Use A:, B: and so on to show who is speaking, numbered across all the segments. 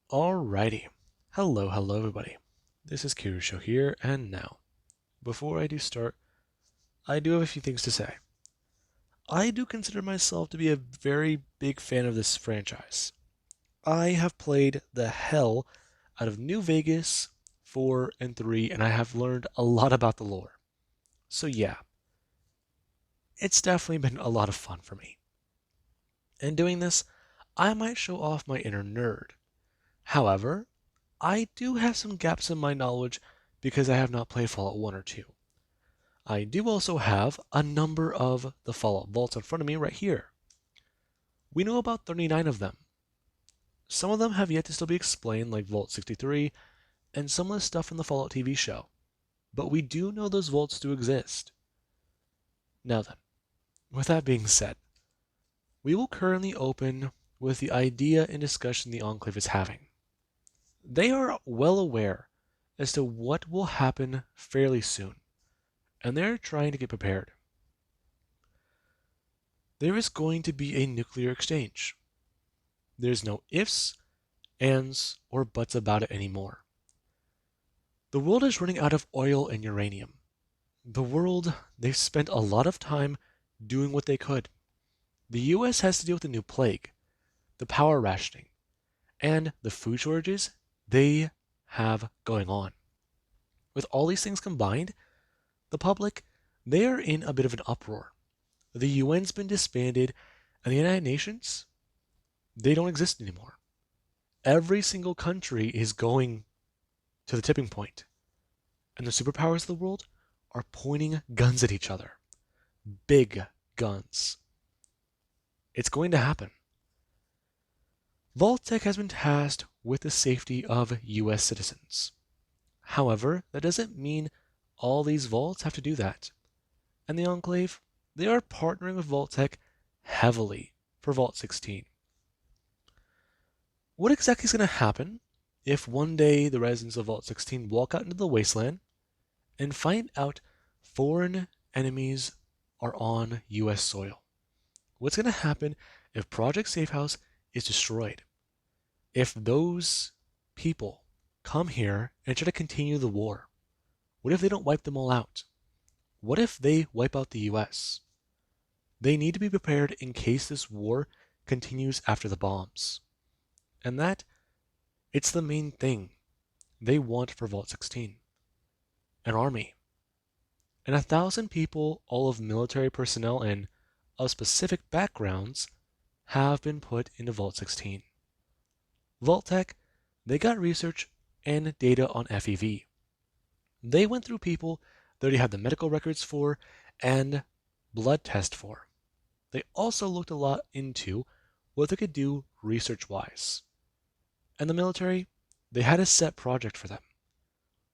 A: Alrighty. Hello everybody. This is Kirusho here, and now, before I do start, I do have a few things to say. I do consider myself to be a very big fan of this franchise. I have played the hell out of New Vegas 4 and 3, and I have learned a lot about the lore. So yeah, it's definitely been a lot of fun for me. And doing this, I might show off my inner nerd. However, I do have some gaps in my knowledge because I have not played Fallout 1 or 2. I do also have a number of the Fallout vaults in front of me right here. We know about 39 of them. Some of them have yet to still be explained, like Vault 63, and some of the stuff from the Fallout TV show. But we do know those vaults do exist. Now then, with that being said, we will currently open with the idea and discussion the Enclave is having. They are well aware as to what will happen fairly soon, and they're trying to get prepared. There is going to be a nuclear exchange. There's no ifs, ands, or buts about it anymore. The world is running out of oil and uranium. They've spent a lot of time doing what they could. The US has to deal with the new plague, the power rationing, and the food shortages they have going on. With all these things combined, the public, they are in a bit of an uproar. The UN's been disbanded, and the United Nations, they don't exist anymore. Every single country is going to the tipping point, and the superpowers of the world are pointing guns at each other. Big guns. It's going to happen. Vault-Tec has been tasked with the safety of US citizens. However, that doesn't mean all these vaults have to do that. And the Enclave, they are partnering with Vault-Tec heavily for Vault 16. What exactly is going to happen if one day the residents of Vault 16 walk out into the wasteland and find out foreign enemies are on US soil? What's going to happen if Project Safehouse is destroyed? If those people come here and try to continue the war? What if they don't wipe them all out? What if they wipe out the US? They need to be prepared in case this war continues after the bombs. And it's the main thing they want for Vault 16. An army. And 1,000 people, all of military personnel and of specific backgrounds, have been put into Vault 16. Vault-Tec, they got research and data on FEV. They went through people they already had the medical records for and blood test for. They also looked a lot into what they could do research-wise. And the military, they had a set project for them.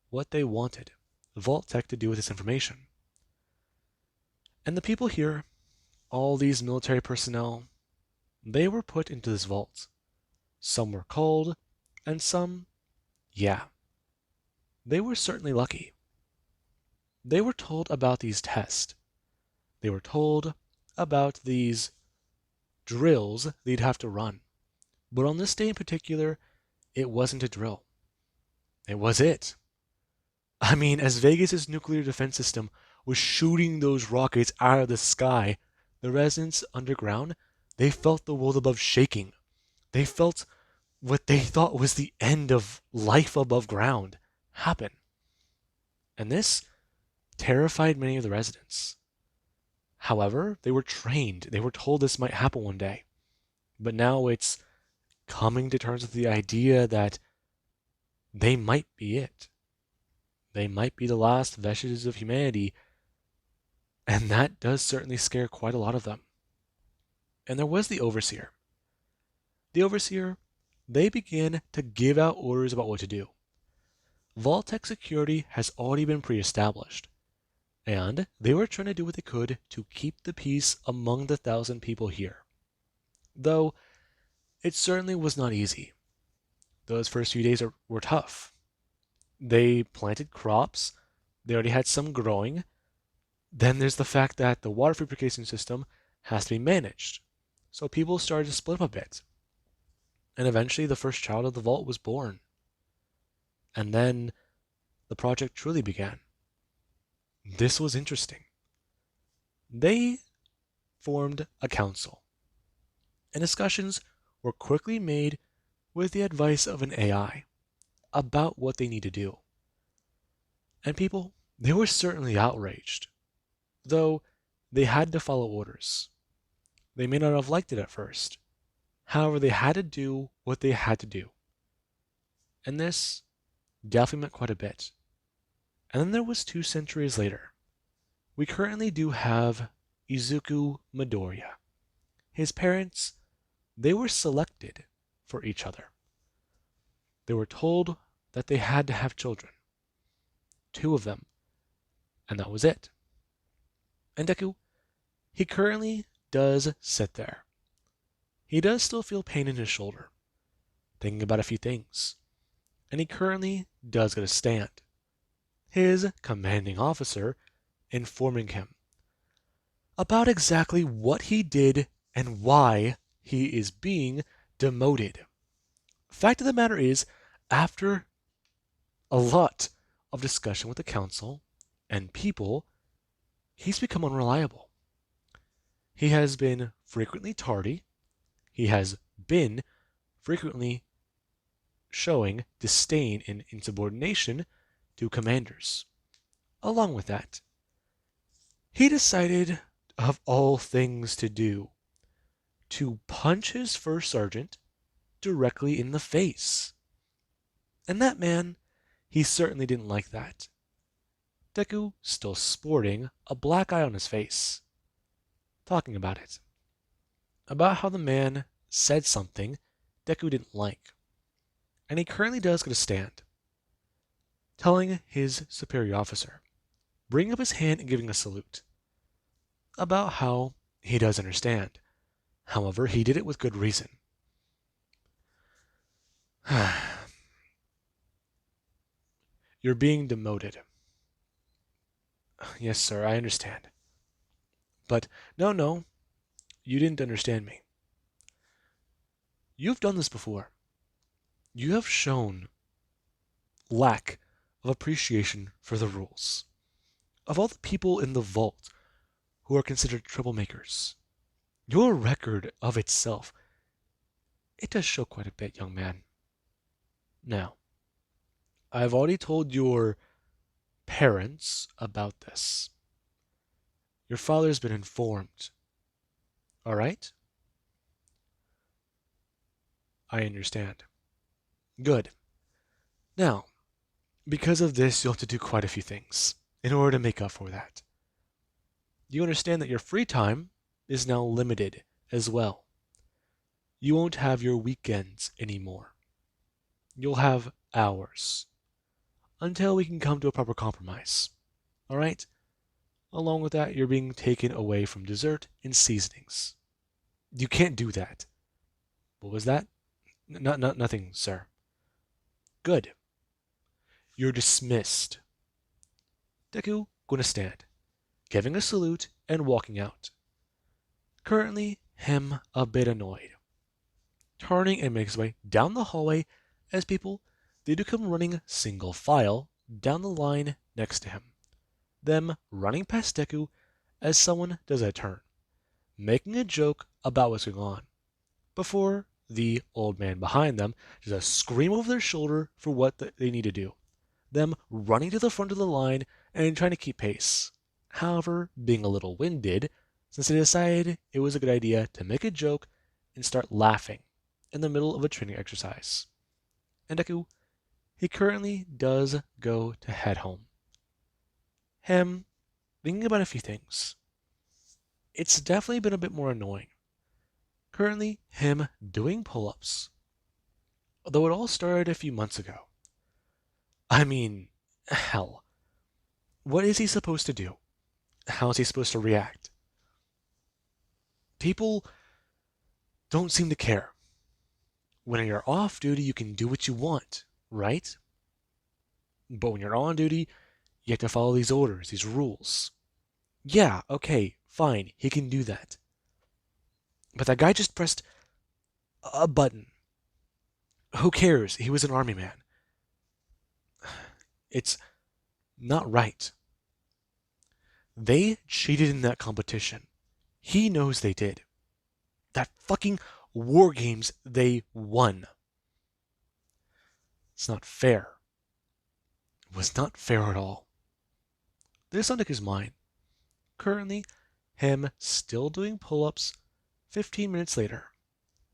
A: What they wanted Vault-Tec to do with this information. And the people here, all these military personnel, they were put into this vault. Some were called, and some, yeah, they were certainly lucky. They were told about these tests. They were told about these drills they'd have to run. But on this day in particular, it wasn't a drill. It was it. I mean, as Vegas's nuclear defense system was shooting those rockets out of the sky, the residents underground, they felt the world above shaking. They felt what they thought was the end of life above ground happen. And this terrified many of the residents. However, they were trained. They were told this might happen one day. But now it's coming to terms with the idea that they might be it. They might be the last vestiges of humanity, and that does certainly scare quite a lot of them. And there was the Overseer. The Overseer, they began to give out orders about what to do. Vault-Tec security has already been pre-established, and they were trying to do what they could to keep the peace among the 1,000 people here. Though, it certainly was not easy. Those first few days were tough. They planted crops, they already had some growing. Then there's the fact that the water purification system has to be managed. So people started to split up a bit. And eventually the first child of the vault was born. And then the project truly began. This was interesting. They formed a council, and discussions were quickly made with the advice of an AI about what they need to do. And people, they were certainly outraged, though they had to follow orders. They may not have liked it at first. However, they had to do what they had to do. And this definitely meant quite a bit. And then there was 2 centuries later. We currently do have Izuku Midoriya. His parents, they were selected for each other. They were told that they had to have children. 2 of them. And that was it. And Deku, he currently does sit there. He does still feel pain in his shoulder, thinking about a few things. And he currently does get a stand. His commanding officer informing him about exactly what he did and why he is being demoted. Fact of the matter is, after a lot of discussion with the council and people, he's become unreliable. He has been frequently tardy. He has been frequently showing disdain and insubordination to commanders. Along with that, he decided, of all things to do, to punch his first sergeant directly in the face. And that man, he certainly didn't like that. Deku still sporting a black eye on his face, talking about it. About how the man said something Deku didn't like. And he currently does get a stand, telling his superior officer, bringing up his hand and giving a salute, about how he does understand. However, he did it with good reason. You're being demoted. Yes, sir, I understand. But no, you didn't understand me. You've done this before. You have shown lack of appreciation for the rules. Of all the people in the vault who are considered troublemakers, your record of itself, it does show quite a bit, young man. Now, I've already told your parents about this. Your father's been informed. All right? I understand. Good. Now, because of this, you'll have to do quite a few things in order to make up for that. You understand that your free time is now limited as well. You won't have your weekends anymore. You'll have hours until we can come to a proper compromise. All right? Along with that, you're being taken away from dessert and seasonings. You can't do that. What was that? Nothing, sir. Good. You're dismissed. Deku gonna stand, giving a salute and walking out. Currently, him a bit annoyed. Turning and makes his way down the hallway as people, they do come running single file down the line next to him. Them running past Deku as someone does a turn, making a joke about what's going on, before the old man behind them does a scream over their shoulder for what they need to do. Them running to the front of the line and trying to keep pace. However, being a little winded, since they decided it was a good idea to make a joke and start laughing in the middle of a training exercise. And Deku, he currently does go to head home. Him thinking about a few things. It's definitely been a bit more annoying. Currently, him doing pull-ups. Although it all started a few months ago. I mean, hell. What is he supposed to do? How is he supposed to react? People don't seem to care. When you're off duty, you can do what you want, right? But when you're on duty, you have to follow these orders, these rules. Yeah, okay, fine, he can do that. But that guy just pressed a button Who cares? He was an army man. It's not right. They cheated in that competition. He knows they did. That fucking war games they won. It's not fair. It was not fair at all. This on Deku's mind. Currently, him still doing pull-ups 15 minutes later,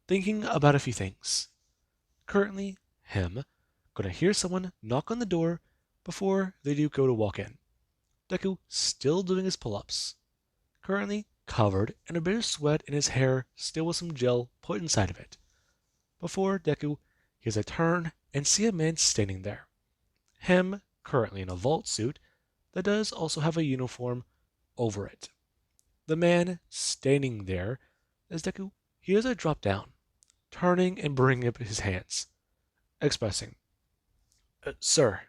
A: thinking about a few things. Currently, him gonna hear someone knock on the door before they do go to walk in. Deku still doing his pull-ups. Currently covered in a bit of sweat and his hair still with some gel put inside of it. Before Deku hears a turn and see a man standing there. Him currently in a vault suit that does also have a uniform over it. The man standing there as Deku hears a drop down, turning and bringing up his hands, expressing, Sir,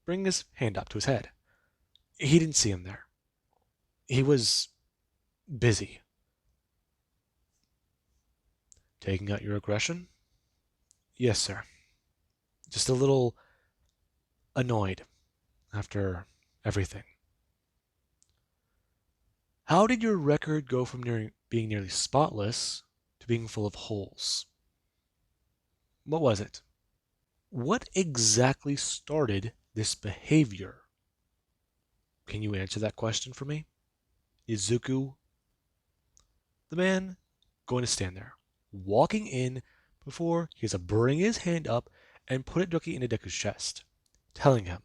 A: bring his hand up to his head. He didn't see him there. He was busy. Taking out your aggression? Yes, sir. Just a little annoyed after everything. How did your record go from being nearly spotless to being full of holes? What was it? What exactly started this behavior? Can you answer that question for me? Izuku, the man, going to stand there, walking in before he has to bring his hand up and put it directly into Deku's chest, telling him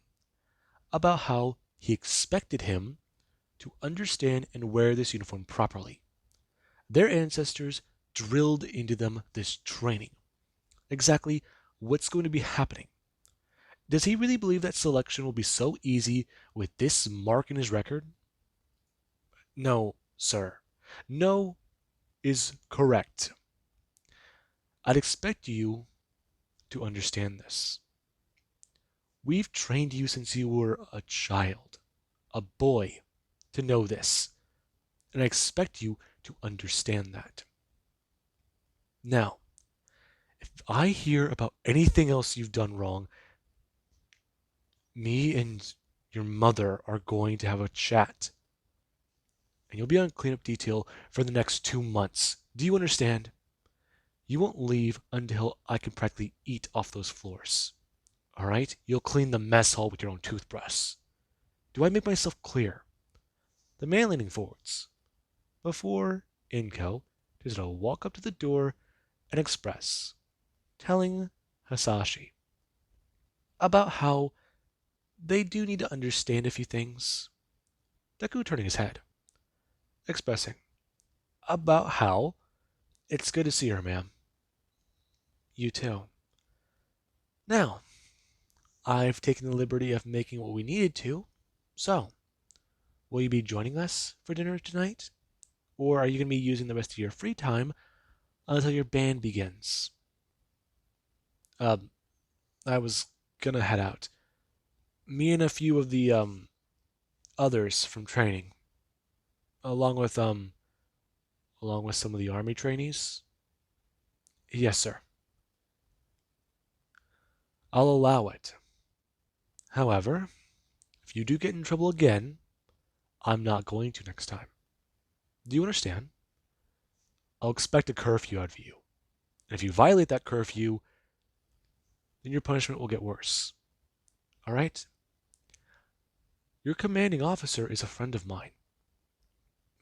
A: about how he expected him to understand and wear this uniform properly. Their ancestors drilled into them this training. Exactly what's going to be happening. Does he really believe that selection will be so easy with this mark in his record? No, sir. No is correct. I'd expect you to understand this. We've trained you since you were a child, a boy, to know this, and I expect you to understand that. Now, if I hear about anything else you've done wrong, me and your mother are going to have a chat, and you'll be on cleanup detail for the next 2 months. Do you understand? You won't leave until I can practically eat off those floors. All right? You'll clean the mess hall with your own toothbrush. Do I make myself clear? The man leaning forwards. Before Inko is to walk up to the door and express, telling Hasashi about how they do need to understand a few things. Deku turning his head, expressing about how it's good to see her, ma'am. You too. Now, I've taken the liberty of making what we needed to, so will you be joining us for dinner tonight? Or are you going to be using the rest of your free time until your band begins? I was going to head out. Me and a few of the others from training, along with some of the army trainees. Yes, sir. I'll allow it. However, if you do get in trouble again, I'm not going to next time. Do you understand? I'll expect a curfew out of you. And if you violate that curfew, then your punishment will get worse. All right? Your commanding officer is a friend of mine.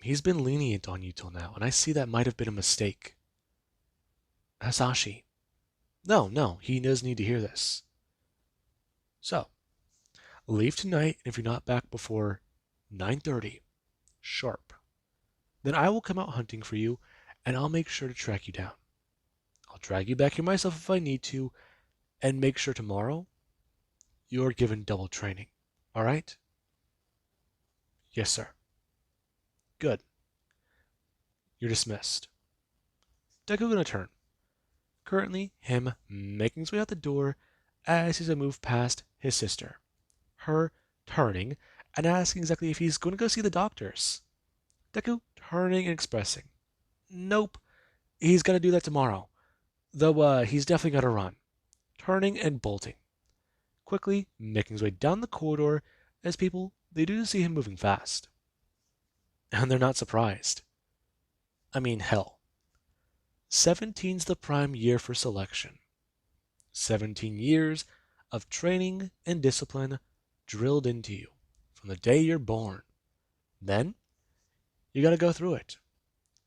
A: He's been lenient on you till now, and I see that might have been a mistake. Hasashi. No, he does need to hear this. So, leave tonight, and if you're not back before 9:30, sharp, then I will come out hunting for you, and I'll make sure to track you down. I'll drag you back here myself if I need to, and make sure tomorrow you're given double training. All right? Yes, sir. Good. You're dismissed. Deku gonna turn. Currently, him making his way out the door as he's moved past his sister. Her turning and asking exactly if he's going to go see the doctors. Deku turning and expressing, nope, he's got to do that tomorrow. Though he's definitely got to run. turning and bolting, quickly making his way down the corridor as people, they do see him moving fast. And they're not surprised. I mean, hell, 17's the prime year for selection. 17 years of training and discipline drilled into you from the day you're born. Then, you gotta go through it.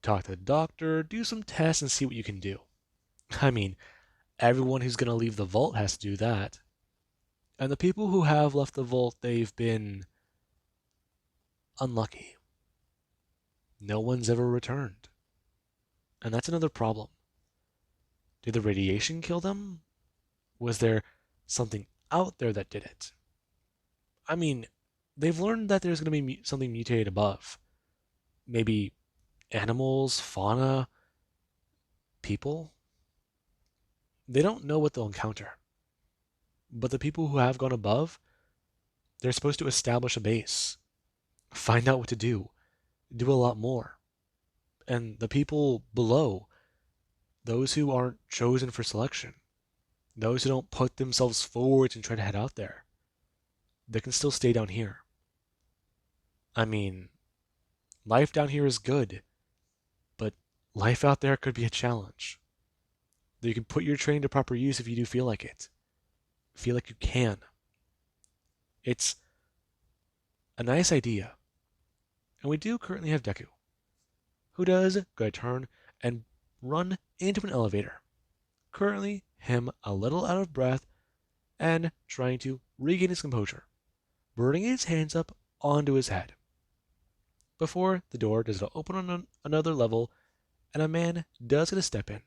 A: Talk to the doctor, do some tests, and see what you can do. I mean, everyone who's gonna leave the vault has to do that. And the people who have left the vault, they've been unlucky. No one's ever returned. And that's another problem. Did the radiation kill them? Was there something out there that did it? I mean, they've learned that there's going to be something mutated above. Maybe animals, fauna, people? They don't know what they'll encounter. But the people who have gone above, they're supposed to establish a base, find out what to do a lot more. And the people below, those who aren't chosen for selection, those who don't put themselves forward and try to head out there, they can still stay down here. I mean, life down here is good, but life out there could be a challenge. You can put your training to proper use if you do feel like it. Feel like you can. It's a nice idea. And we do currently have Deku, who does go to turn and run into an elevator. Currently, him a little out of breath and trying to regain his composure, burning his hands up onto his head. Before the door does open on another level, and a man does get a step in.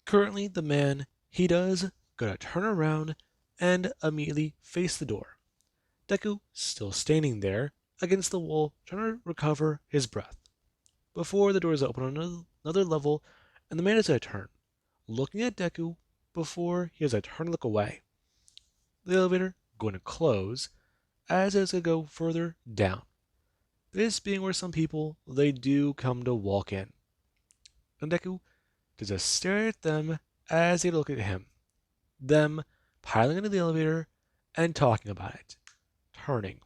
A: Currently, the man, he does go to turn around and immediately face the door. Deku still standing there against the wall, trying to recover his breath. Before the door is open on another level, and the man is going to turn, looking at Deku before he has a turn to look away. The elevator going to close as it's going to go further down. This being where some people, they do come to walk in. And Deku does just stare at them as they look at him. Them piling into the elevator and talking about it. Turning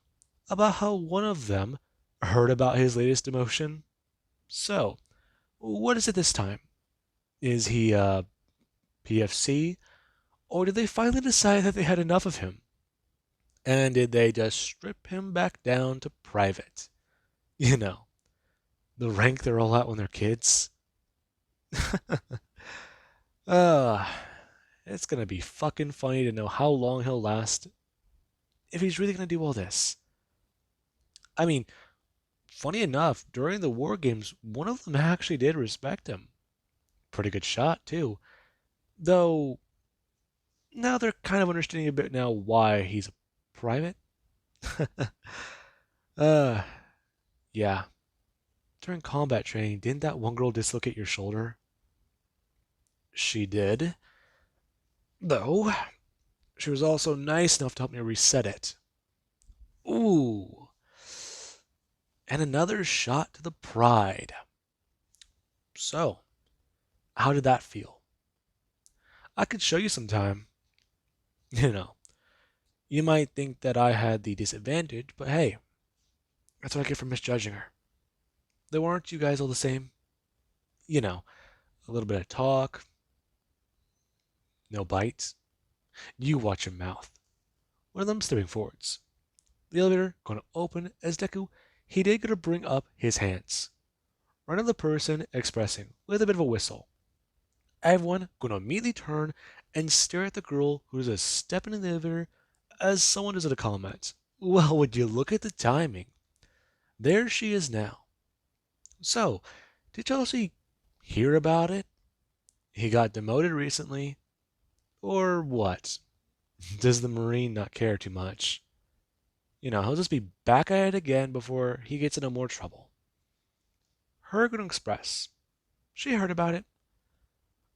A: about how one of them heard about his latest emotion. So, what is it this time? Is he PFC? Or did they finally decide that they had enough of him? And did they just strip him back down to private? You know, the rank they're all at when they're kids. uh, it's gonna be fucking funny to know how long he'll last if he's really gonna do all this. I mean, funny enough, during the war games, one of them actually did respect him. Pretty good shot, too. Though, now they're kind of understanding a bit now why he's a private. uh, yeah. During combat training, didn't that one girl dislocate your shoulder? She did. Though, she was also nice enough to help me reset it. Ooh. And another shot to the pride. So, how did that feel? I could show you sometime. You know, you might think that I had the disadvantage, but hey, that's what I get for misjudging her. Though aren't you guys all the same? You know, a little bit of talk, no bites. You watch your mouth. One of them stepping forwards. The elevator going to open as Deku, he did go to bring up his hands. Right on the person expressing with a bit of a whistle. Everyone going to immediately turn and stare at the girl who is a step in the elevator as someone does a comment. Well, would you look at the timing? There she is now. So, did you also hear about it? He got demoted recently. Or what? Does the Marine not care too much? You know, he'll just be back at it again before he gets into more trouble. Hergun Express. She heard about it.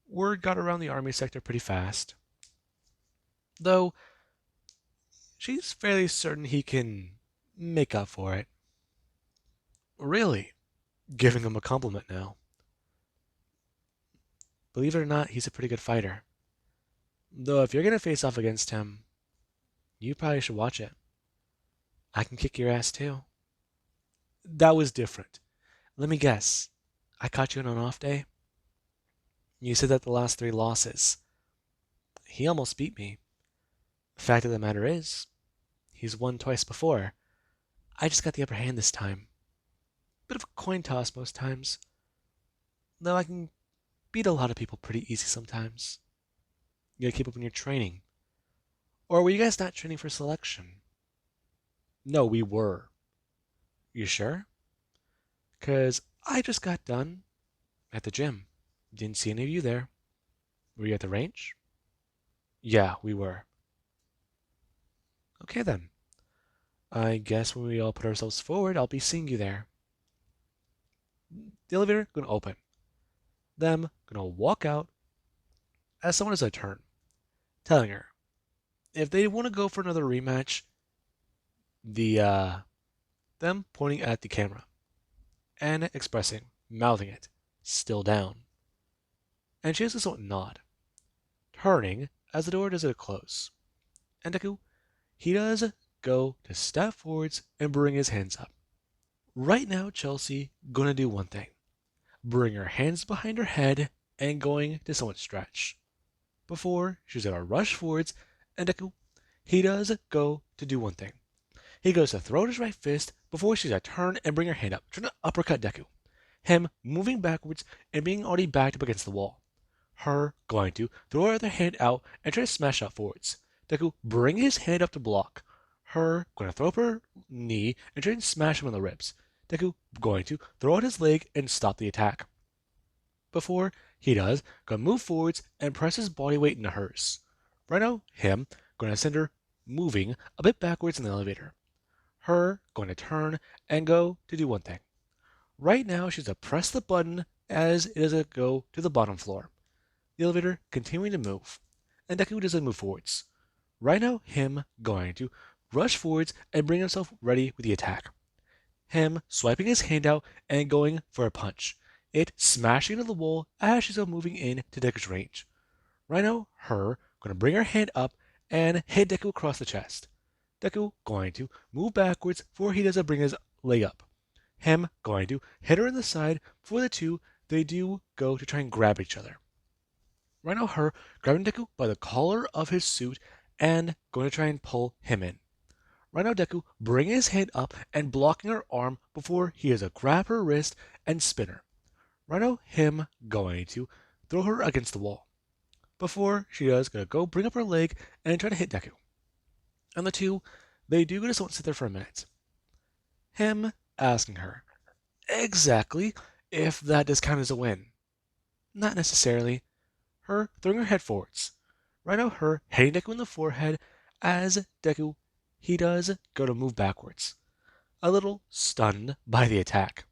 A: Word got around the army sector pretty fast. Though, she's fairly certain he can make up for it. Really? Giving him a compliment now. Believe it or not, he's a pretty good fighter. Though if you're gonna face off against him, you probably should watch it. I can kick your ass too. That was different. Let me guess. I caught you on an off day? You said that the last three losses. He almost beat me. The fact of the matter is, he's won twice before. I just got the upper hand this time. Bit of a coin toss most times. Though I can beat a lot of people pretty easy sometimes. You gotta keep up on your training. Or were you guys not training for selection? No, we were. You sure? 'Cause I just got done at the gym. Didn't see any of you there. Were you at the range? Yeah, we were. Okay then. I guess when we all put ourselves forward, I'll be seeing you there. The elevator gonna open. Them gonna walk out as someone has a turn, telling her if they want to go for another rematch, the them pointing at the camera and expressing, mouthing it, still down. And she has this nod, turning as the door does it close. And Deku, he does go to step forwards and bring his hands up. Right now, Chelsea gonna do one thing. Bring her hands behind her head and going to somewhat stretch. Before she's gonna rush forwards, and Deku, he does go to do one thing. He goes to throw his right fist before she's gonna turn and bring her hand up, trying to uppercut Deku. Him moving backwards and being already backed up against the wall. Her going to throw her other hand out and try to smash out forwards. Deku bring his hand up to block. Her going to throw up her knee and try and smash him in the ribs. Deku going to throw out his leg and stop the attack. Before he does, gonna move forwards and press his body weight into hers. Right now, him gonna send her moving a bit backwards in the elevator. Her going to turn and go to do one thing. Right now, she's to press the button as it is to go to the bottom floor. The elevator continuing to move, and Deku doesn't move forwards. Right now, him going to rush forwards and bring himself ready with the attack. Him swiping his hand out and going for a punch. It smashing into the wall as she's moving in to Deku's range. Right now, her going to bring her hand up and hit Deku across the chest. Deku going to move backwards before he does bring his leg up. Him going to hit her in the side for the two. They do go to try and grab each other. Right now, her grabbing Deku by the collar of his suit and going to try and pull him in. Right now, Deku bringing his hand up and blocking her arm before he has to grab her wrist and spin her. Right now, him going to throw her against the wall. Before she does, gonna go bring up her leg and try to hit Deku. And the two, they do just want to sit there for a minute. Him asking her, exactly, if that does count as a win. Not necessarily. Her throwing her head forwards. Right now, her hitting Deku in the forehead as Deku, he does go to move backwards. A little stunned by the attack.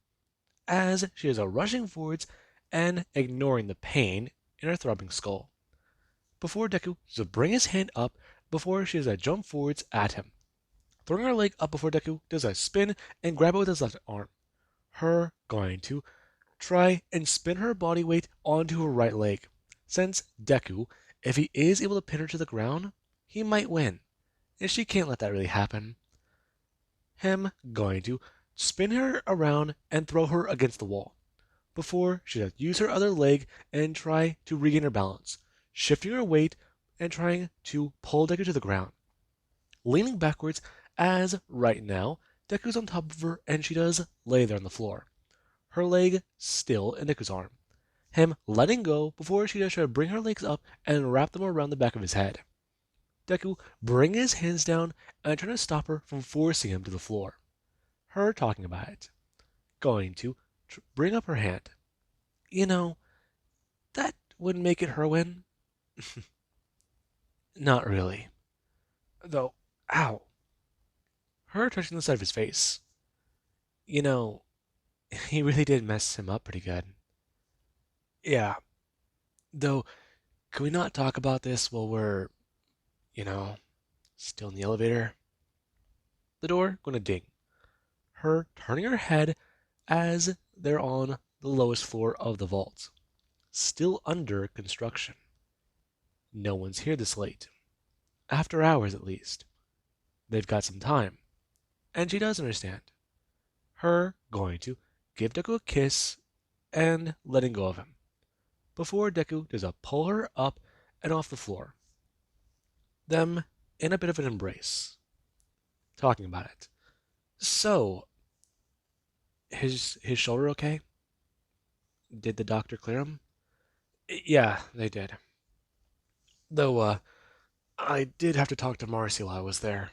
A: As she is rushing forwards and ignoring the pain in her throbbing skull. Before Deku does bring his hand up before she does jump forwards at him. Throwing her leg up before Deku does a spin and grab it with his left arm. Her going to try and spin her body weight onto her right leg. Since Deku, if he is able to pin her to the ground, he might win. And she can't let that really happen. Him going to spin her around and throw her against the wall. Before she does use her other leg and try to regain her balance. Shifting her weight and trying to pull Deku to the ground. Leaning backwards as right now, Deku's on top of her and she does lay there on the floor. Her leg still in Deku's arm. Him letting go before she does try to bring her legs up and wrap them around the back of his head. Deku bringing his hands down and trying to stop her from forcing him to the floor. Her talking about it. Going to bring up her hand. You know, that wouldn't make it her win. Not really. Though, ow. Her touching the side of his face. You know, he really did mess him up pretty good. Yeah. Though, can we not talk about this while we're, you know, still in the elevator? The door gonna ding. Her turning her head as they're on the lowest floor of the vault. Still under construction. No one's here this late. After hours, at least. They've got some time. And she does understand. Her going to give Deku a kiss and letting go of him. Before Deku does a pull her up and off the floor. Them in a bit of an embrace. Talking about it. So, his shoulder okay? Did the doctor clear him? Yeah, they did. Though, I did have to talk to Marcy while I was there.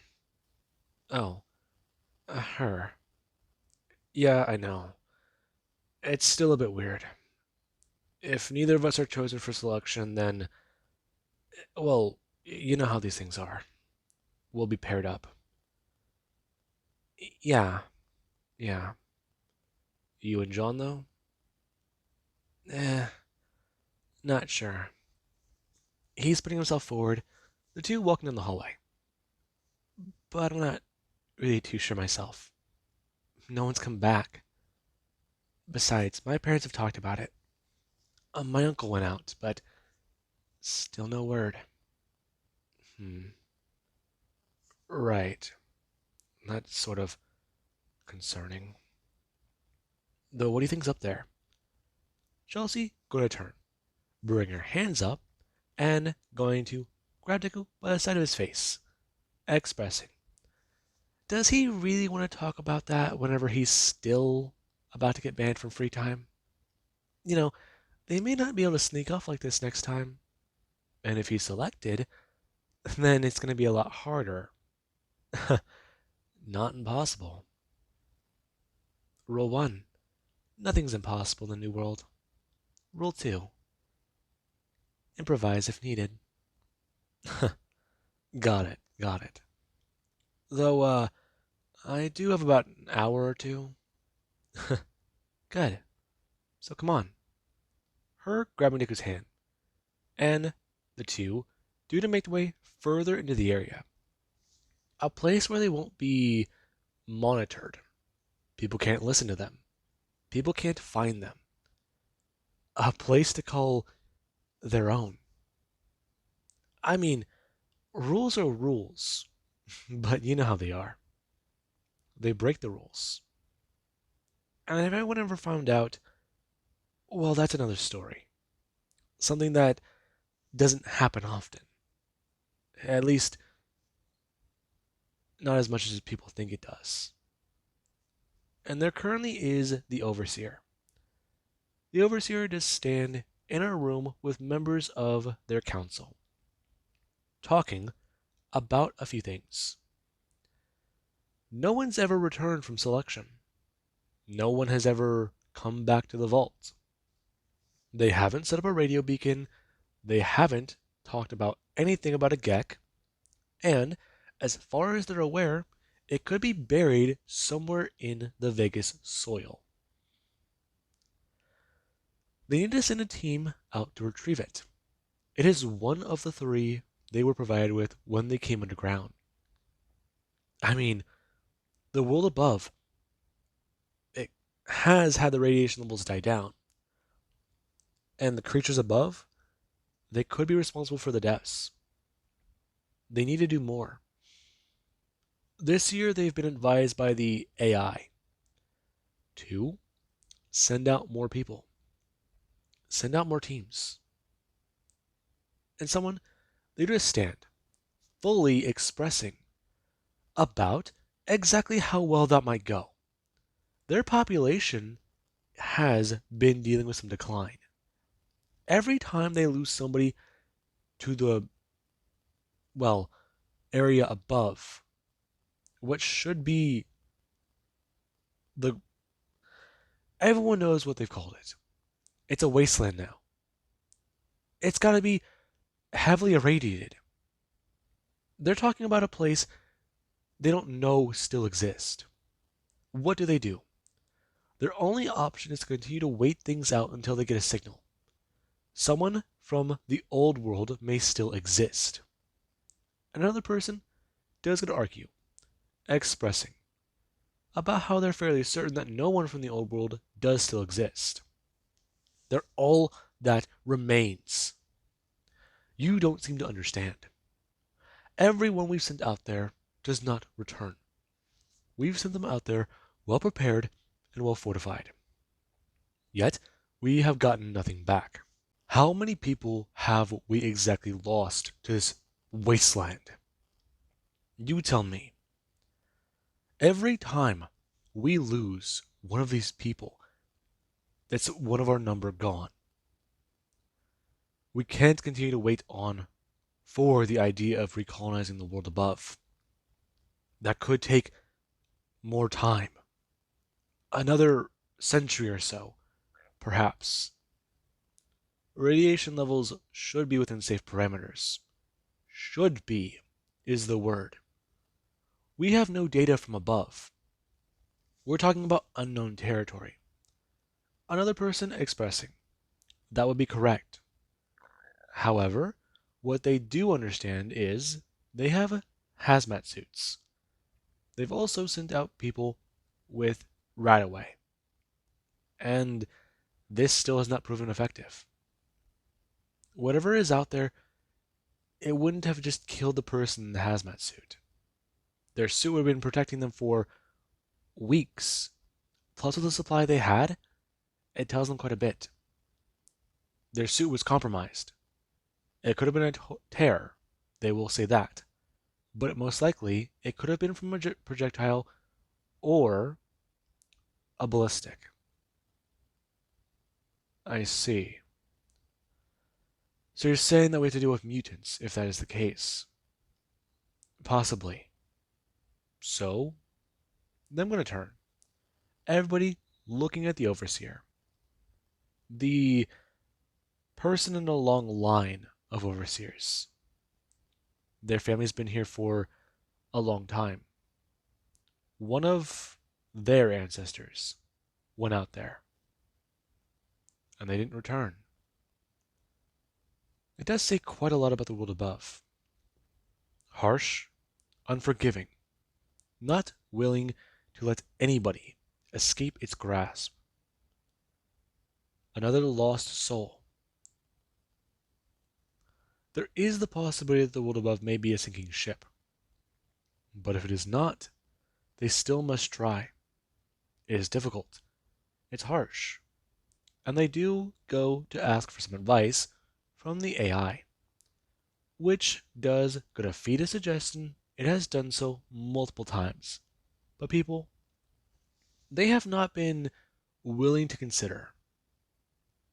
A: Oh, her. Yeah, I know. It's still a bit weird. If neither of us are chosen for selection, then, well, you know how these things are. We'll be paired up. Yeah, yeah. You and John, though? Eh, not sure. He's putting himself forward, the two walking in the hallway. But I'm not really too sure myself. No one's come back. Besides, my parents have talked about it. My uncle went out, but still no word. Hmm. Right. That's sort of concerning. Though, what do you think's up there? Chelsea going to turn, bring her hands up, and going to grab Deku by the side of his face, expressing, does he really want to talk about that whenever he's still about to get banned from free time? You know, they may not be able to sneak off like this next time, and if he's selected, then it's going to be a lot harder. Not impossible. Rule 1. Nothing's impossible in the New World. Rule 2. Improvise if needed. Got it, got it. Though, I do have about an hour or two. Good. So come on. Her grabbing Niku's hand, and the two do to make their way further into the area. A place where they won't be monitored. People can't listen to them. People can't find them. A place to call their own. I mean, rules are rules, but you know how they are. They break the rules. And if anyone ever found out, well, that's another story. Something that doesn't happen often. At least, not as much as people think it does. And there currently is the Overseer. The Overseer does stand in a room with members of their council, talking about a few things. No one's ever returned from selection. No one has ever come back to the vault. They haven't set up a radio beacon. They haven't talked about anything about a Gek. And, as far as they're aware, it could be buried somewhere in the Vegas soil. They need to send a team out to retrieve it. It is one of the 3 they were provided with when they came underground. I mean, the world above, it has had the radiation levels die down. And the creatures above, they could be responsible for the deaths. They need to do more. This year, they've been advised by the AI to send out more people, send out more teams. And someone, they just stand, fully expressing about exactly how well that might go. Their population has been dealing with some decline. Every time they lose somebody to the, well, area above, what should be the, everyone knows what they've called it. It's a wasteland now. It's got to be heavily irradiated. They're talking about a place they don't know still exists. What do? Their only option is to continue to wait things out until they get a signal. Someone from the old world may still exist. Another person does get to argue, expressing about how they're fairly certain that no one from the old world does still exist. They're all that remains. You don't seem to understand. Everyone we've sent out there does not return. We've sent them out there well prepared and well fortified. Yet, we have gotten nothing back. How many people have we exactly lost to this wasteland? You tell me. Every time we lose one of these people, that's one of our number gone. We can't continue to wait on for the idea of recolonizing the world above. That could take more time. Another century or so, perhaps. Radiation levels should be within safe parameters. Should be is the word. We have no data from above. We're talking about unknown territory. Another person expressing. That would be correct. However, what they do understand is they have hazmat suits. They've also sent out people with right-of-way. And this still has not proven effective. Whatever is out there, it wouldn't have just killed the person in the hazmat suit. Their suit would have been protecting them for weeks. Plus, with the supply they had, it tells them quite a bit. Their suit was compromised. It could have been a tear, they will say that. But most likely, it could have been from a projectile or a ballistic. I see. So you're saying that we have to deal with mutants, if that is the case? Possibly. So, then I'm going to turn. Everybody looking at the Overseer. The person in a long line of Overseers. Their family's been here for a long time. One of their ancestors went out there, and they didn't return. It does say quite a lot about the world above. Harsh, unforgiving, not willing to let anybody escape its grasp. Another lost soul. There is the possibility that the world above may be a sinking ship. But if it is not, they still must try. It is difficult. It's harsh. And they do go to ask for some advice from the AI, which does go to feed a suggestion. It has done so multiple times. But people, they have not been willing to consider.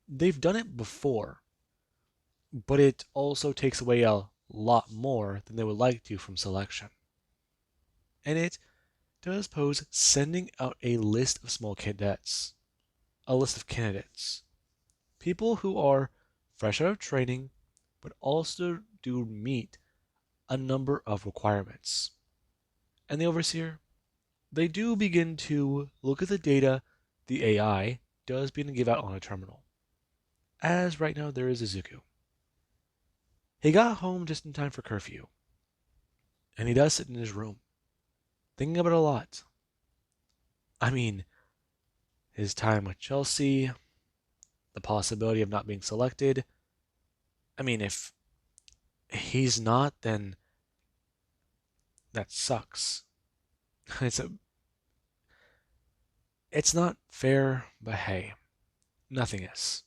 A: They've done it before, but it also takes away a lot more than they would like to from selection. And it does pose sending out a list of small cadets, a list of candidates, people who are fresh out of training, but also do meet a number of requirements. And the Overseer, they do begin to look at the data the AI does begin to give out on a terminal. As right now there is Isuku. He got home just in time for curfew. And he does sit in his room, thinking about it a lot. I mean, his time with Chelsea, the possibility of not being selected. I mean, if he's not, then that sucks. It's not fair, but hey, nothing is.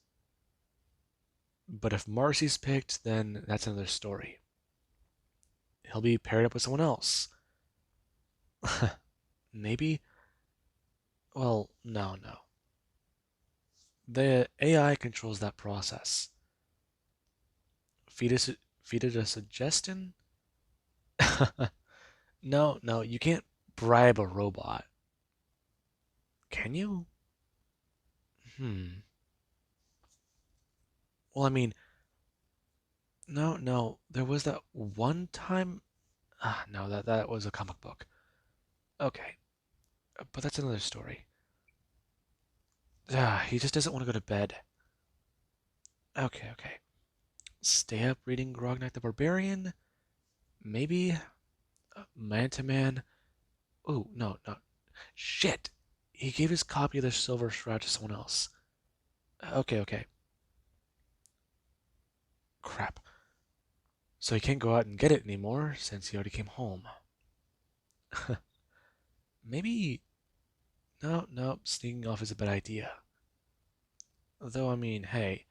A: But if Marcy's picked, then that's another story. He'll be paired up with someone else. Maybe? Well, no. The AI controls that process. Feed it a suggestion? No, you can't bribe a robot. Can you? Well, I mean, no. There was that one time. No, that was a comic book. Okay, but that's another story. He just doesn't want to go to bed. Okay. Stay up reading Grognak the Barbarian? Maybe? Manta Man? Oh, no. Shit! He gave his copy of the Silver Shroud to someone else. Okay. Crap. so he can't go out and get it anymore since he already came home. Maybe. No, no, sneaking off is a bad idea. Though, I mean, hey,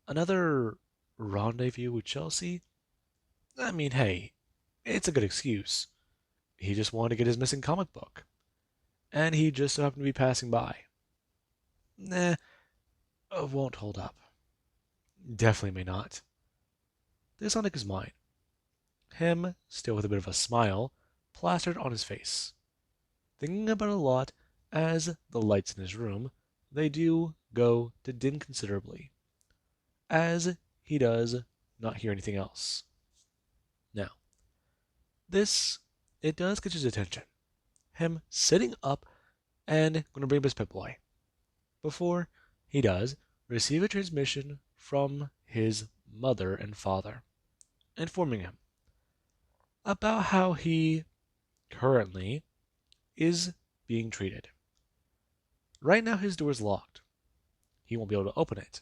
A: another rendezvous with Chelsea? I mean, hey, it's a good excuse. He just wanted to get his missing comic book, and he just so happened to be passing by. Nah, won't hold up. Definitely may not. This on Nick's mind. Him, still with a bit of a smile, plastered on his face. Thinking about it a lot, as the lights in his room, they do go to dim considerably, as he does not hear anything else. Now, this, it does catch his attention. Him sitting up and going to bring up his Pip-Boy. Before he does, receive a transmission from his mother and father, informing him about how he currently is being treated. Right now his door is locked. He won't be able to open it.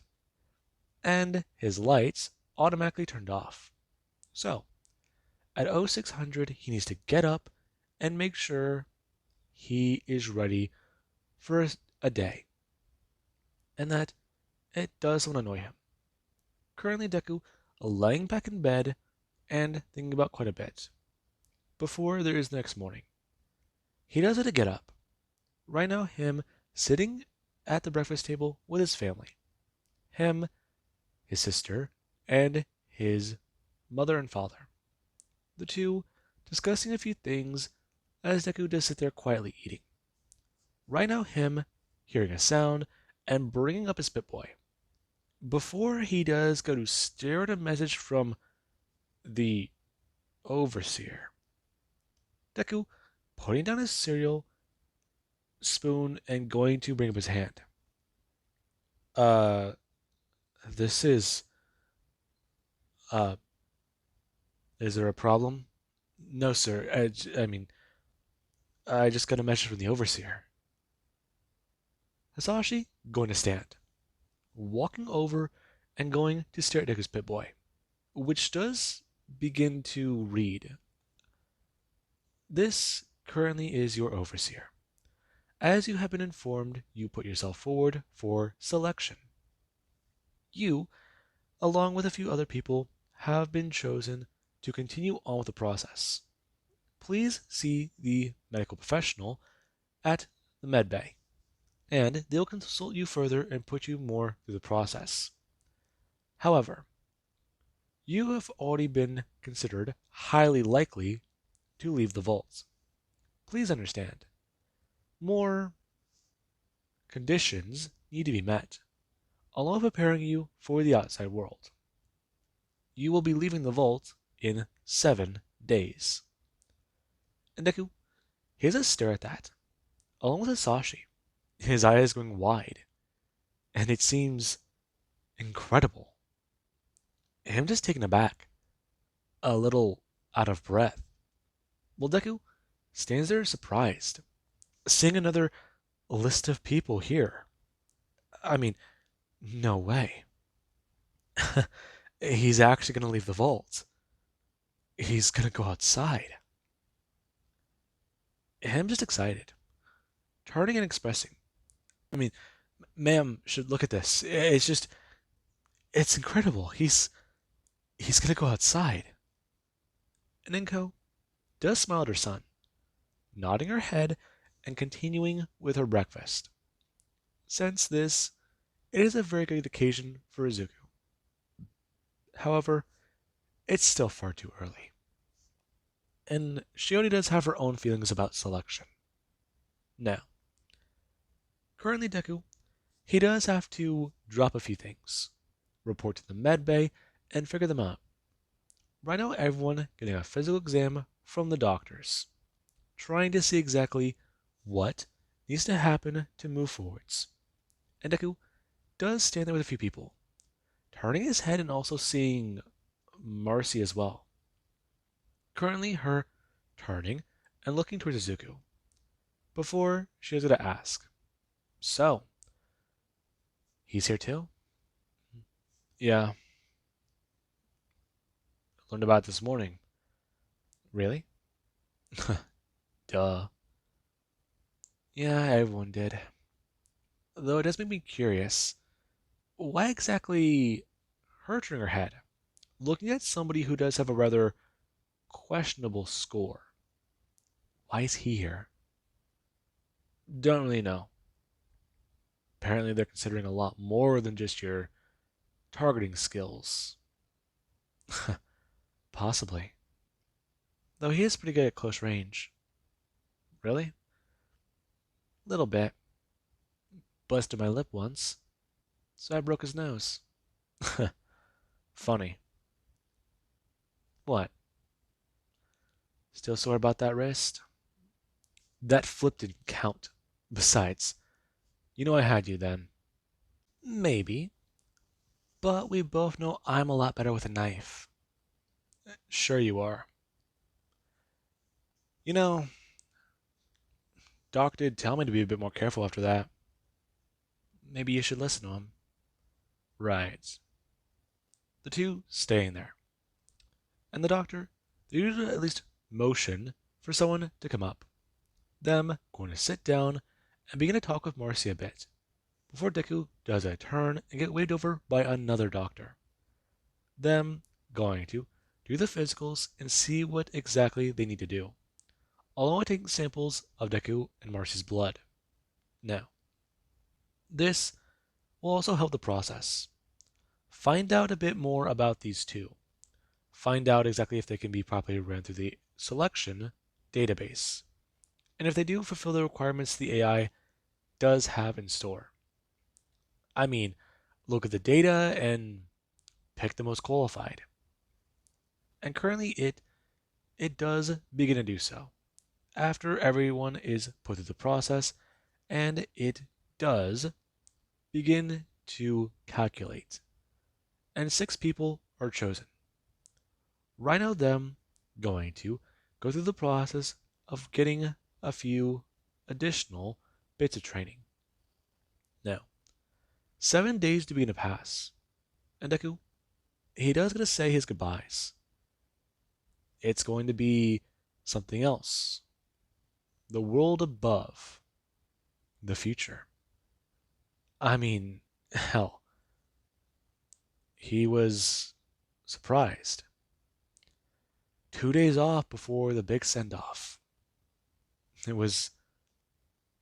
A: And his lights automatically turned off. So, at 0600 he needs to get up and make sure he is ready for a day. And that it does somewhat annoy him. Currently Deku laying back in bed and thinking about quite a bit. Before there is the next morning. He does it to get up. Right now him sitting at the breakfast table with his family. Him, his sister, and his mother and father. The two discussing a few things as Deku does sit there quietly eating. Right now him hearing a sound and bringing up his Pip-Boy. Before he does go to stare at a message from the overseer. Deku putting down his cereal spoon and going to bring up his hand. Uh, this uh, is there a problem? No, sir. I mean, I just got a message from the overseer. Hasashi going to stand, walking over and going to stare at Deku's Pip-Boy, which does begin to read. This currently is your overseer. As you have been informed, you put yourself forward for selection. You, along with a few other people, have been chosen to continue on with the process. Please see the medical professional at the med bay, and they'll consult you further and put you more through the process. However, you have already been considered highly likely to leave the vaults. Please understand, more conditions need to be met, along with preparing you for the outside world. You will be leaving the vault in 7 days. And Deku, he has a stare at that, along with Hisashi, his eyes going wide, and it seems incredible. Him just taken aback, a little out of breath. Well, Deku stands there surprised, seeing another list of people here. I mean, no way. He's actually going to leave the vault. He's going to go outside. Him just excited, turning and expressing. I mean, ma'am should look at this. It's incredible. He's going to go outside. And Inko does smile at her son, nodding her head and continuing with her breakfast. Since this, it is a very good occasion for Izuku. However, it's still far too early. And she only does have her own feelings about selection. Now, currently Deku, he does have to drop a few things, report to the med bay, and figure them out. Right now, everyone getting a physical exam from the doctors, trying to see exactly what needs to happen to move forwards. And Deku does stand there with a few people, turning his head and also seeing Marcy as well. Currently, her turning and looking towards Izuku, before she is going to ask, "So, he's here too?" "Yeah." Learned about it this morning. Really? Duh. Yeah, everyone did. Though it does make me curious. Why exactly her turning her head? Looking at somebody who does have a rather questionable score. Why is he here? Don't really know. Apparently, they're considering a lot more than just your targeting skills. Possibly. Though he is pretty good at close range. Really? Little bit. Busted my lip once, so I broke his nose. Funny. What? Still sore about that wrist? That flip didn't count. Besides, you know I had you then. Maybe, but we both know I'm a lot better with a knife. Sure you are. You know, Doc did tell me to be a bit more careful after that. Maybe you should listen to him. Right. The two staying there. And the doctor, they usually at least motion for someone to come up. Them going to sit down and begin to talk with Marcy a bit, before Deku does a turn and get waved over by another doctor. Them going to do the physicals and see what exactly they need to do, along with taking samples of Deku and Marcy's blood. Now, this will also help the process. Find out a bit more about these two. Find out exactly if they can be properly run through the selection database, and if they do fulfill the requirements the AI does have in store. I mean, look at the data and pick the most qualified. And currently it does begin to do so. After everyone is put through the process, and it does begin to calculate. And 6 people are chosen. Right now them going to go through the process of getting a few additional bits of training. Now, 7 days to begin to pass. And Deku, he does get to say his goodbyes. It's going to be something else. The world above. The future. I mean, hell. He was surprised. 2 days off before the big send off. It was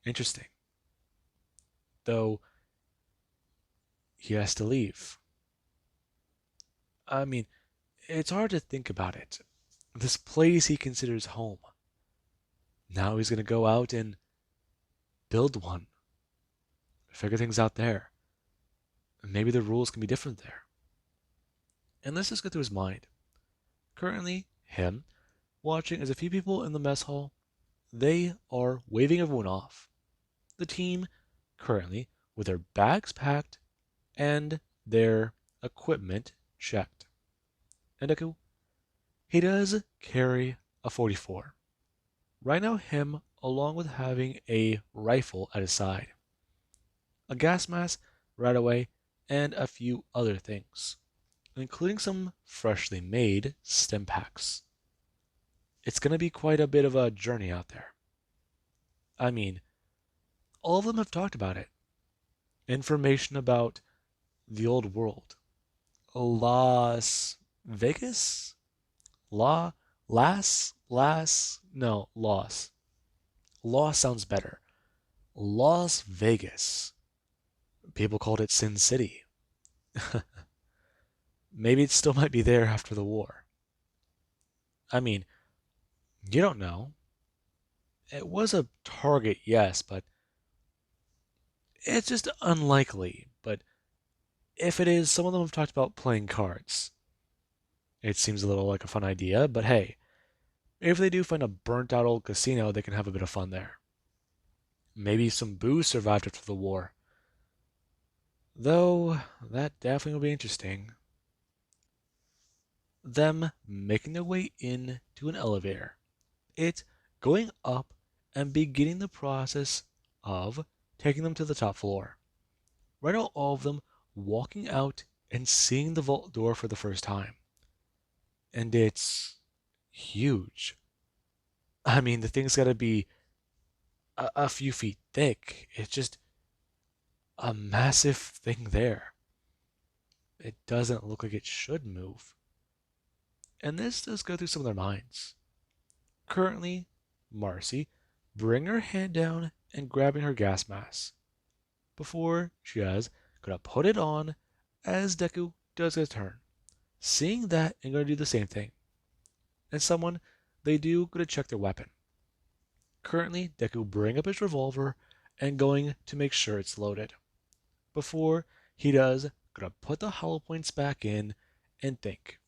A: interesting. Though he has to leave. I mean, it's hard to think about it. This place he considers home. Now he's going to go out and build one. Figure things out there. Maybe the rules can be different there. And let's just go through his mind. Currently, him watching as a few people in the mess hall, they are waving everyone off. The team currently with their bags packed and their equipment checked. And Deku, he does carry a 44. Right now, him along with having a rifle at his side, a gas mask right away, and a few other things, including some freshly made stim packs. It's going to be quite a bit of a journey out there. I mean, all of them have talked about it. Information about the old world. Las Vegas? No, Las. Las sounds better. Las Vegas. People called it Sin City. Maybe it still might be there after the war. I mean, you don't know. It was a target, yes, but it's just unlikely. But if it is, some of them have talked about playing cards. It seems a little like a fun idea, but hey, if they do find a burnt out old casino, they can have a bit of fun there. Maybe some booze survived after the war. Though, that definitely will be interesting. Them making their way into an elevator. It going up and beginning the process of taking them to the top floor. Right now, all of them walking out and seeing the vault door for the first time. and it's huge. I mean, the thing's got to be a few feet thick. It's just a massive thing there. It doesn't look like it should move. And this does go through some of their minds. Currently, Marcy bring her hand down and grabbing her gas mask before she is gonna put it on as Deku does his turn. Seeing that and gonna do the same thing. And someone they do gonna check their weapon. Currently, Deku bring up his revolver and going to make sure it's loaded. Before he does, gonna put the hollow points back in and think.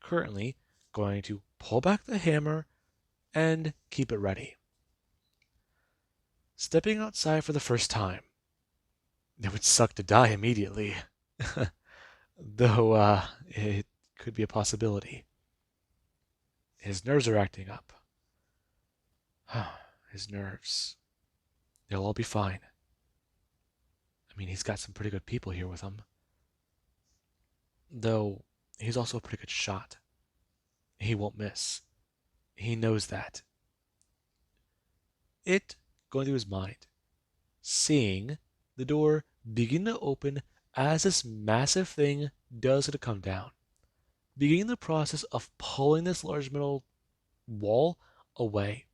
A: Currently, going to pull back the hammer and keep it ready. Stepping outside for the first time. It would suck to die immediately. Though, it could be a possibility. His nerves are acting up. His nerves. They'll all be fine. I mean, he's got some pretty good people here with him. Though, he's also a pretty good shot. He won't miss. He knows that. It going through his mind, seeing the door begin to open as this massive thing does to come down, beginning the process of pulling this large metal wall away,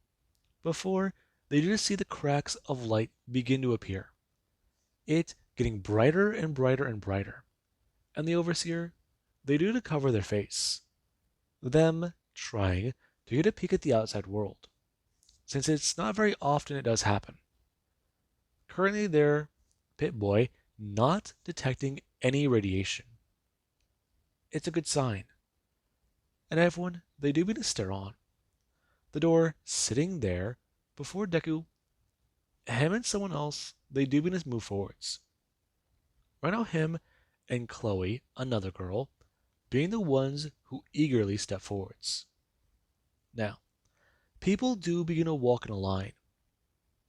A: before they just see the cracks of light begin to appear. It getting brighter and brighter and brighter, and the overseer, they do to cover their face, them trying to get a peek at the outside world, since it's not very often it does happen. Currently their Pip-Boy not detecting any radiation. It's a good sign. And everyone, they do begin to stare on. The door sitting there before Deku, him and someone else, they do begin to move forwards. Right now him and Chloe, another girl, being the ones who eagerly step forwards. Now, people do begin to walk in a line,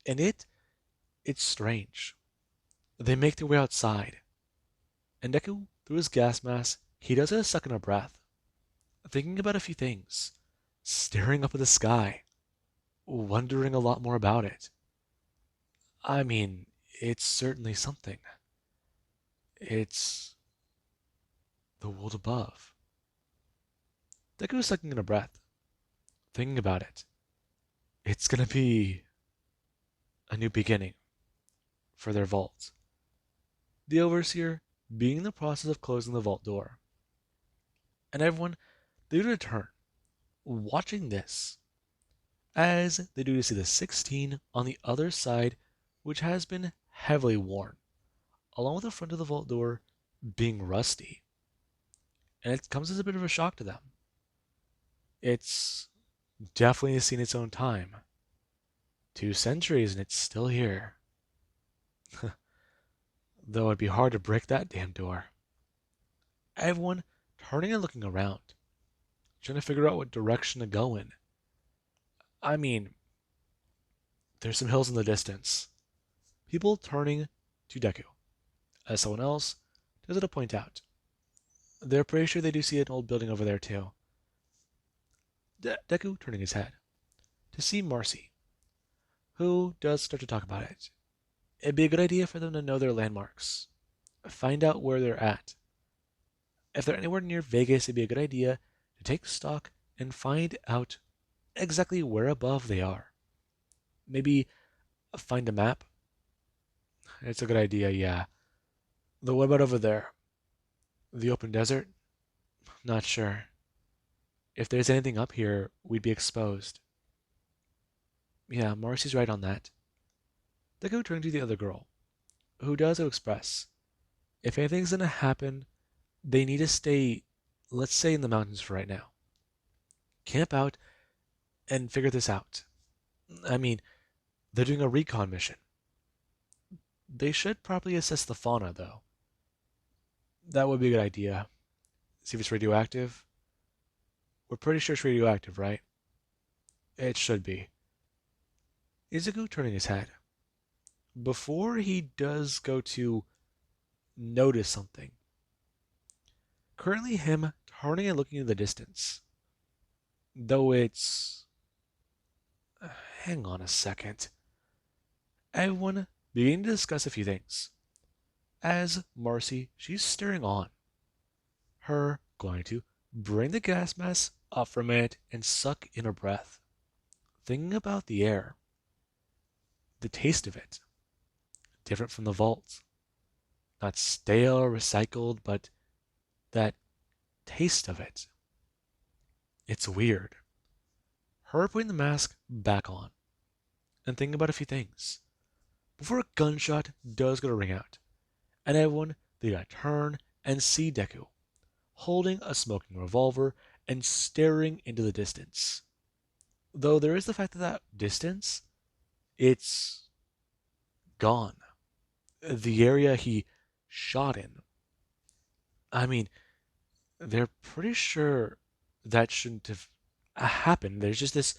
A: and it's strange. They make their way outside, and Deku, through his gas mask, he does a second of breath, thinking about a few things, staring up at the sky, wondering a lot more about it. I mean, it's certainly something. It's the world above. Deku is sucking in a breath, thinking about it. It's gonna be a new beginning for their vault. The overseer being in the process of closing the vault door. And everyone, they do return, watching this, as they do to see the 16 on the other side, which has been heavily worn, along with the front of the vault door being rusty. And it comes as a bit of a shock to them. It's definitely seen its own time. 2 centuries and it's still here. Though it'd be hard to break that damn door. Everyone turning and looking around, trying to figure out what direction to go in. I mean, there's some hills in the distance. People turning to Deku, as someone else does it to point out. They're pretty sure they do see an old building over there too. Deku turning his head to see Marcy, who does start to talk about it. It'd be a good idea for them to know their landmarks, find out where they're at. If they're anywhere near Vegas, it'd be a good idea to take stock and find out exactly where above they are. Maybe find a map. It's a good idea, yeah. Though what about over there? The open desert? Not sure. If there's anything up here, we'd be exposed. Yeah, Marcy's right on that. Deku turned to the other girl, who does express, if anything's gonna happen, they need to stay, let's say, in the mountains for right now. Camp out and figure this out. I mean, they're doing a recon mission. They should probably assess the fauna, though. That would be a good idea. See if it's radioactive. We're pretty sure it's radioactive, right? It should be. Izuku turning his head. Before he does go to notice something. Currently him turning and looking in the distance. Though it's. Hang on a second. Everyone beginning to discuss a few things. As Marcy, she's staring on. Her going to bring the gas mask up for a minute and suck in her breath. Thinking about the air, the taste of it, different from the vault. Not stale or recycled, but that taste of it. It's weird. Her putting the mask back on and thinking about a few things. Before a gunshot does go to ring out, and everyone they gotta turn and see Deku holding a smoking revolver and staring into the distance. Though there is the fact that distance, it's gone. The area he shot in. I mean, they're pretty sure that shouldn't have happened. There's just this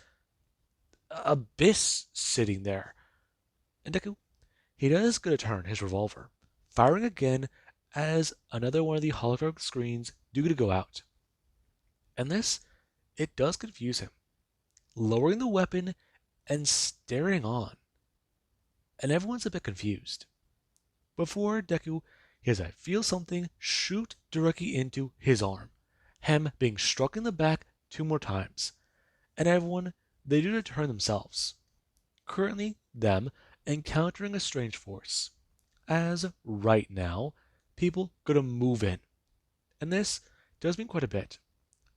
A: abyss sitting there. And Deku, he does get a turn his revolver, firing again as another one of the holographic screens do to go out. And this, it does confuse him, lowering the weapon and staring on. And everyone's a bit confused. Before Deku, he has I feel something shoot directly into his arm, him being struck in the back 2 more times. And everyone, they do to turn themselves. Currently, them encountering a strange force. As right now, people gonna move in. And this does mean quite a bit.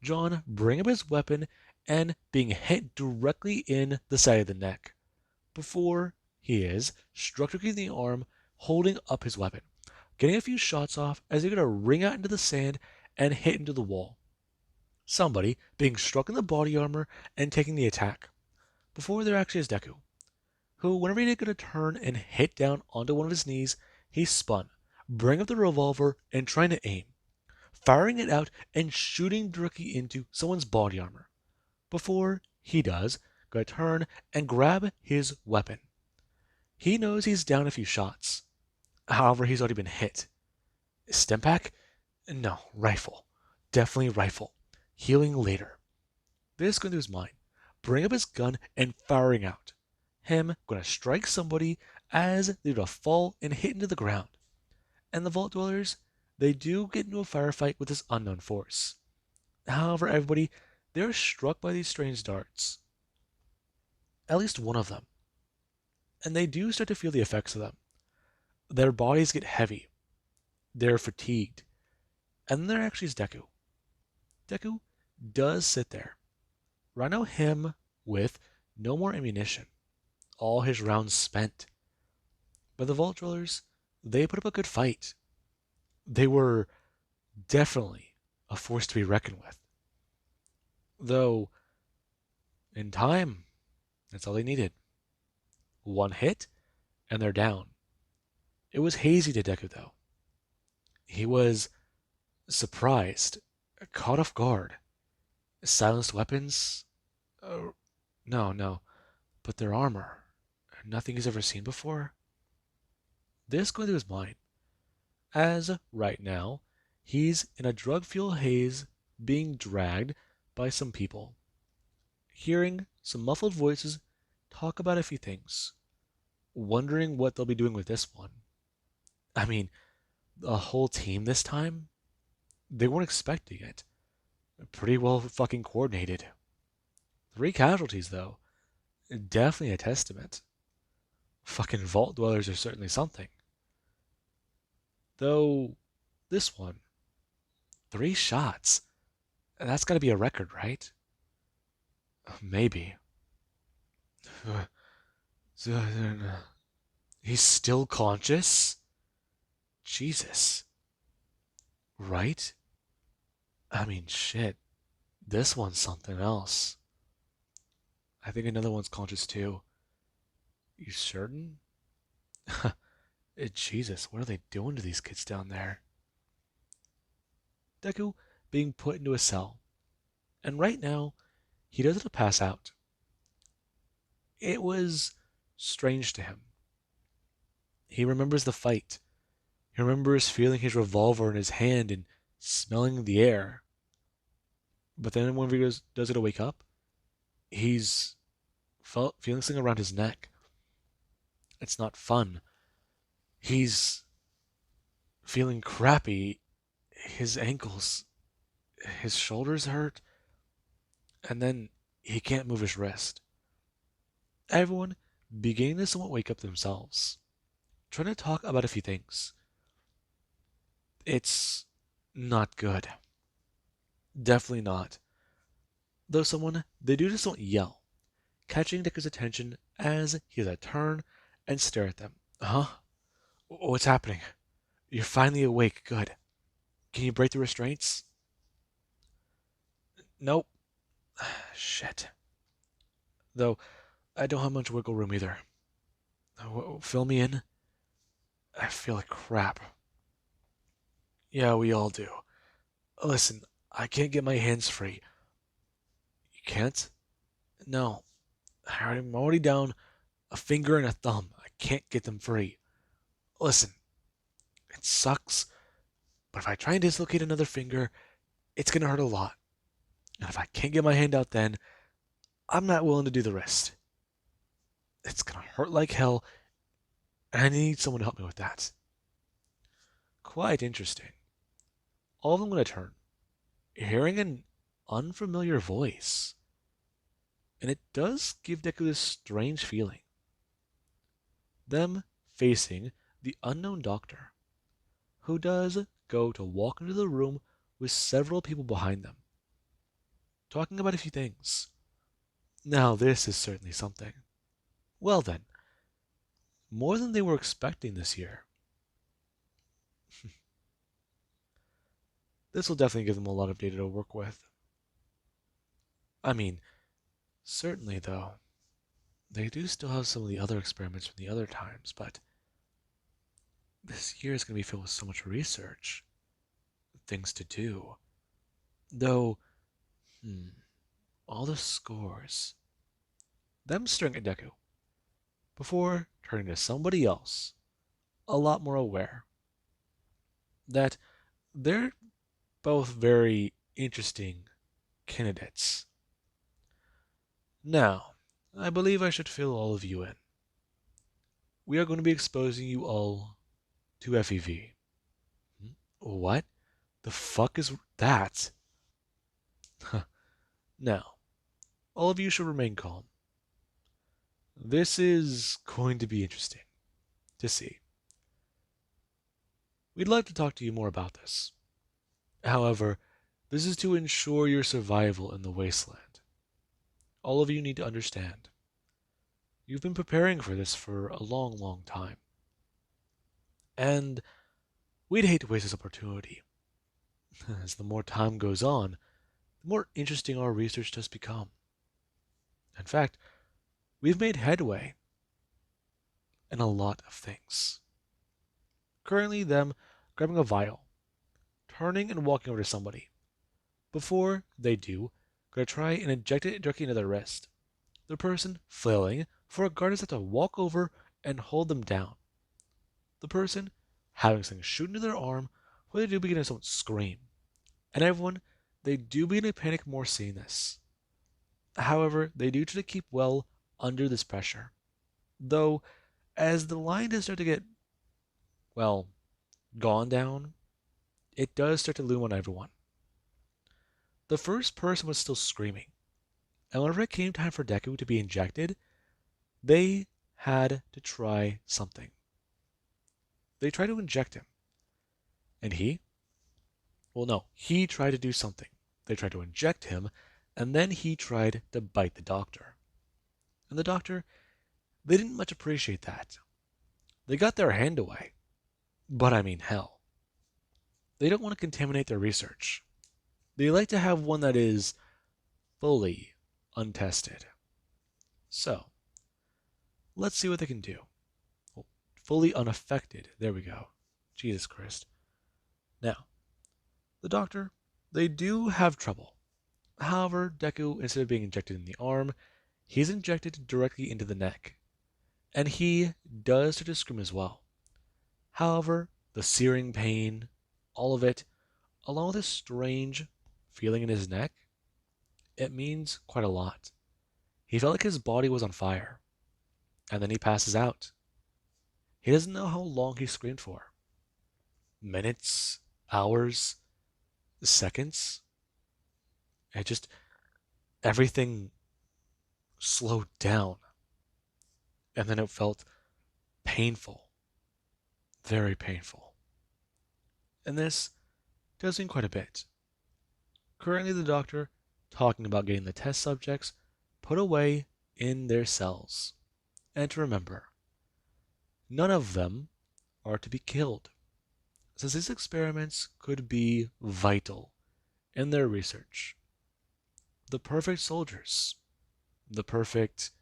A: John bringing up his weapon and being hit directly in the side of the neck. Before he is struck directly in the arm, holding up his weapon, getting a few shots off as they're gonna ring out into the sand and hit into the wall. Somebody being struck in the body armor and taking the attack. Before there actually is Deku, who, whenever he did gonna turn and hit down onto one of his knees, he spun, bringing up the revolver and trying to aim, firing it out and shooting directly into someone's body armor. Before he does, gonna turn and grab his weapon. He knows he's down a few shots. However, he's already been hit. Stimpak? No, rifle. Definitely rifle. Healing later. This going through his mind, bring up his gun and firing out. Him gonna strike somebody as they're gonna fall and hit into the ground. And the Vault Dwellers, they do get into a firefight with this unknown force. However, everybody, they're struck by these strange darts. At least one of them. And they do start to feel the effects of them. Their bodies get heavy. They're fatigued. And then there actually is Deku. Deku does sit there. Right now, him with no more ammunition. All his rounds spent. But the Vault Dwellers, they put up a good fight. They were definitely a force to be reckoned with. Though, in time, that's all they needed. One hit, and they're down. It was hazy to Deku, though. He was surprised, caught off guard. Silenced weapons? No, but their armor. Nothing he's ever seen before. This going through his mind. As, right now, he's in a drug-fueled haze being dragged by some people. Hearing some muffled voices talk about a few things. Wondering what they'll be doing with this one. I mean, the whole team this time? They weren't expecting it. Pretty well fucking coordinated. 3 casualties, though. Definitely a testament. Fucking Vault Dwellers are certainly something. Though, this one, 3 shots. That's gotta be a record, right? Maybe. He's still conscious? Jesus. Right? I mean, shit. This one's something else. I think another one's conscious too. You certain? Jesus, what are they doing to these kids down there? Deku being put into a cell. And right now, he doesn't pass out. It was strange to him. He remembers the fight. He remembers feeling his revolver in his hand and smelling the air. But then when he does it to wake up, He's feeling something around his neck. It's not fun. He's feeling crappy. His ankles, his shoulders hurt, and then he can't move his wrist. Everyone beginning to somewhat wake up themselves, trying to talk about a few things. It's not good. Definitely not. Though they do just somewhat yell, catching Deku's attention as he has a turn and stare at them. Huh? What's happening? You're finally awake. Good. Can you break the restraints? Nope. Shit. Though, I don't have much wiggle room either. Fill me in. I feel like crap. Yeah, we all do. Listen, I can't get my hands free. You can't? No. I'm already down a finger and a thumb. I can't get them free. Listen, it sucks, but if I try and dislocate another finger, it's gonna hurt a lot. And if I can't get my hand out then, I'm not willing to do the rest. It's gonna hurt like hell, and I need someone to help me with that. Quite interesting. All of them gonna turn, hearing an unfamiliar voice. And it does give Deku this strange feeling. Them facing the unknown doctor, who does go to walk into the room with several people behind them, talking about a few things. Now, this is certainly something. Well then, more than they were expecting this year. This will definitely give them a lot of data to work with. I mean, certainly though, they do still have some of the other experiments from the other times, but this year is going to be filled with so much research, things to do. Though, all the scores. Them staring at Deku, before turning to somebody else, a lot more aware, that they're both very interesting candidates. Now, I believe I should fill all of you in. We are going to be exposing you all to FEV. What the fuck is that? Now, all of you should remain calm. This is going to be interesting to see. We'd like to talk to you more about this. However, this is to ensure your survival in the wasteland. All of you need to understand. You've been preparing for this for a long, long time. And we'd hate to waste this opportunity. As the more time goes on, the more interesting our research does become. In fact, we've made headway in a lot of things. Currently, them grabbing a vial, turning and walking over to somebody. Before they do, gonna try and inject it directly into their wrist. The person flailing for a guard has to walk over and hold them down. The person having something shoot into their arm, where they do begin to scream. And everyone, they do begin to panic more seeing this. However, they do try to keep well under this pressure. Though, as the line does start to get, well, gone down, it does start to loom on everyone. The first person was still screaming, and whenever it came time for Deku to be injected, they had to try something. They tried to inject him, and he tried to do something. They tried to inject him, and then he tried to bite the doctor. And the doctor, they didn't much appreciate that. They got their hand away. But I mean, hell. They don't want to contaminate their research. They like to have one that is fully untested. So, let's see what they can do. Well, fully unaffected. There we go. Jesus Christ. Now, the doctor, they do have trouble. However, Deku, instead of being injected in the arm, he's injected directly into the neck. And he does start to scream as well. However, the searing pain, all of it, along with a strange feeling in his neck, it means quite a lot. He felt like his body was on fire, and then he passes out. He doesn't know how long he screamed for. Minutes, hours, seconds. It just, everything slowed down, and then it felt painful, very painful. And this does seem quite a bit. Currently, the doctor talking about getting the test subjects put away in their cells. And to remember, none of them are to be killed, since these experiments could be vital in their research. The perfect soldiers, the perfect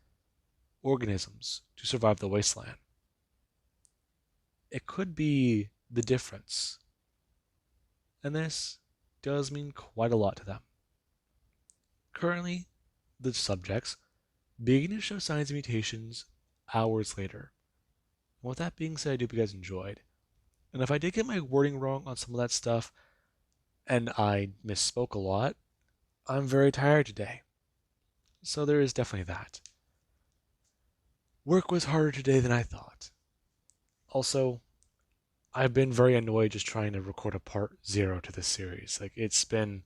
A: organisms to survive the wasteland. It could be the difference, and this does mean quite a lot to them. Currently, the subjects begin to show signs of mutations hours later. And with that being said, I do hope you guys enjoyed. And if I did get my wording wrong on some of that stuff, and I misspoke a lot, I'm very tired today. So there is definitely that. Work was harder today than I thought. Also, I've been very annoyed just trying to record a part 0 to this series. Like it's been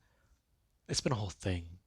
A: a whole thing.